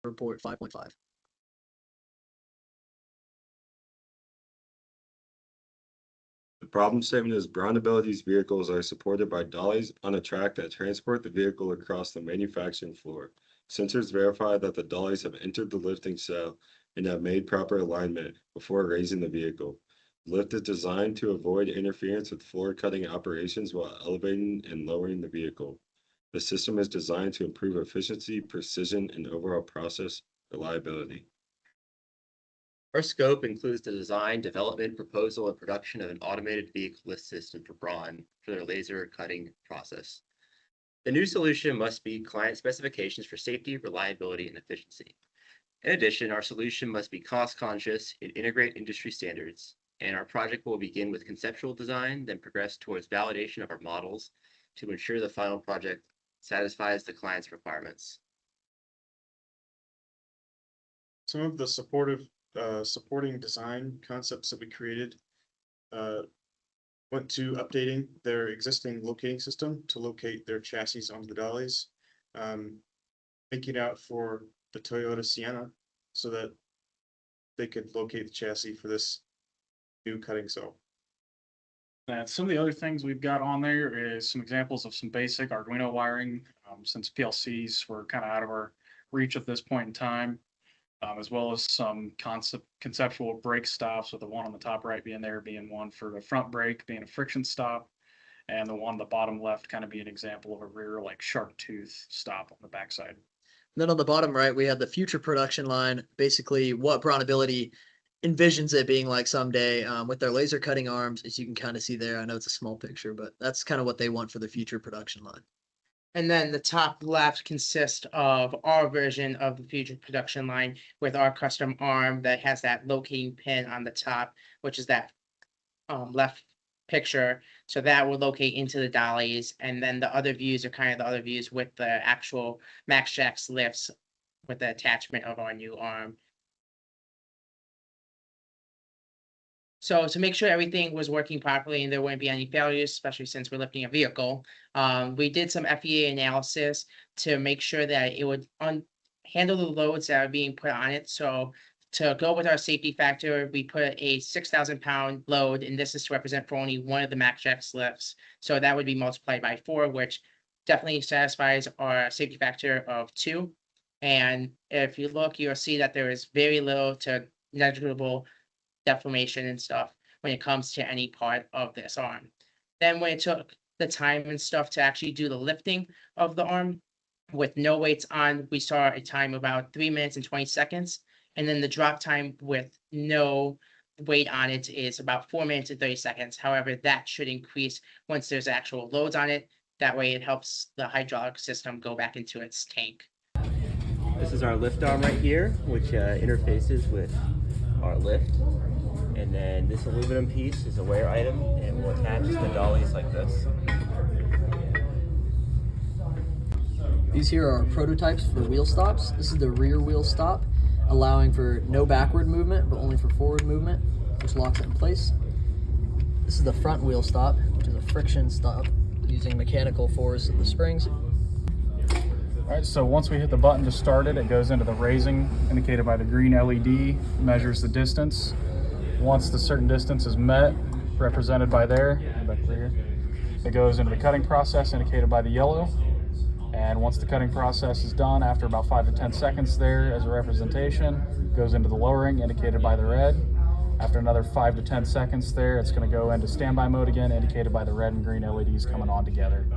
report 5.5. The problem statement is BraunAbility's vehicles are supported by dollies on a track that transport the vehicle across the manufacturing floor. Sensors verify that the dollies have entered the lifting cell and have made proper alignment before raising the vehicle. The lift is designed to avoid interference with floor cutting operations while elevating and lowering the vehicle. The system is designed to improve efficiency, precision, and overall process reliability. Our scope includes the design, development, proposal, and production of an automated vehicle lift system for Braun for their laser cutting process. The new solution must meet client specifications for safety, reliability, and efficiency. In addition, our solution must be cost-conscious and integrate industry standards, and our project will begin with conceptual design, then progress towards validation of our models to ensure the final project satisfies the client's requirements. Some of the supporting design concepts that we created went to updating their existing locating system to locate their chassis onto the dollies, making it out for the Toyota Sienna so that they could locate the chassis for this new cutting cell. And some of the other things we've got on there is some examples of some basic Arduino wiring, since PLCs were kind of out of our reach at this point in time, as well as some conceptual brake stops, with the one on the top right being one for the front brake being a friction stop, and the one on the bottom left kind of be an example of a rear like sharp tooth stop on the backside. And then on the bottom right, we have the future production line, basically what BraunAbility envisions it being like someday, with their laser cutting arms, as you can kind of see there. I know it's a small picture, but that's kind of what they want for the future production line. And then the top left consists of our version of the future production line with our custom arm that has that locating pin on the top, which is that left picture. So that will locate into the dollies. And then the other views are kind of the other views with the actual Max Jacks lifts with the attachment of our new arm. So to make sure everything was working properly and there wouldn't be any failures, especially since we're lifting a vehicle, we did some FEA analysis to make sure that it would handle the loads that are being put on it. So to go with our safety factor, we put a 6,000 pound load, and this is to represent for only one of the Max Jacks lifts. So that would be multiplied by 4, which definitely satisfies our safety factor of 2. And if you look, you'll see that there is very little to negligible deformation and stuff when it comes to any part of this arm. Then when it took the time and stuff to actually do the lifting of the arm with no weights on, we saw a time of about 3 minutes and 20 seconds. And then the drop time with no weight on it is about 4 minutes and 30 seconds. However, that should increase once there's actual loads on it. That way it helps the hydraulic system go back into its tank. This is our lift arm right here, which interfaces with our lift. And then this aluminum piece is a wear item, and will attach to the dollies like this. These here are prototypes for wheel stops. This is the rear wheel stop, allowing for no backward movement, but only for forward movement, which locks it in place. This is the front wheel stop, which is a friction stop using mechanical force of the springs. All right, so once we hit the button to start it, it goes into the raising, indicated by the green LED, measures the distance. Once the certain distance is met, represented by there, it goes into the cutting process, indicated by the yellow. And once the cutting process is done, after about 5 to 10 seconds there as a representation, it goes into the lowering, indicated by the red. After another 5 to 10 seconds there, it's going to go into standby mode again, indicated by the red and green LEDs coming on together.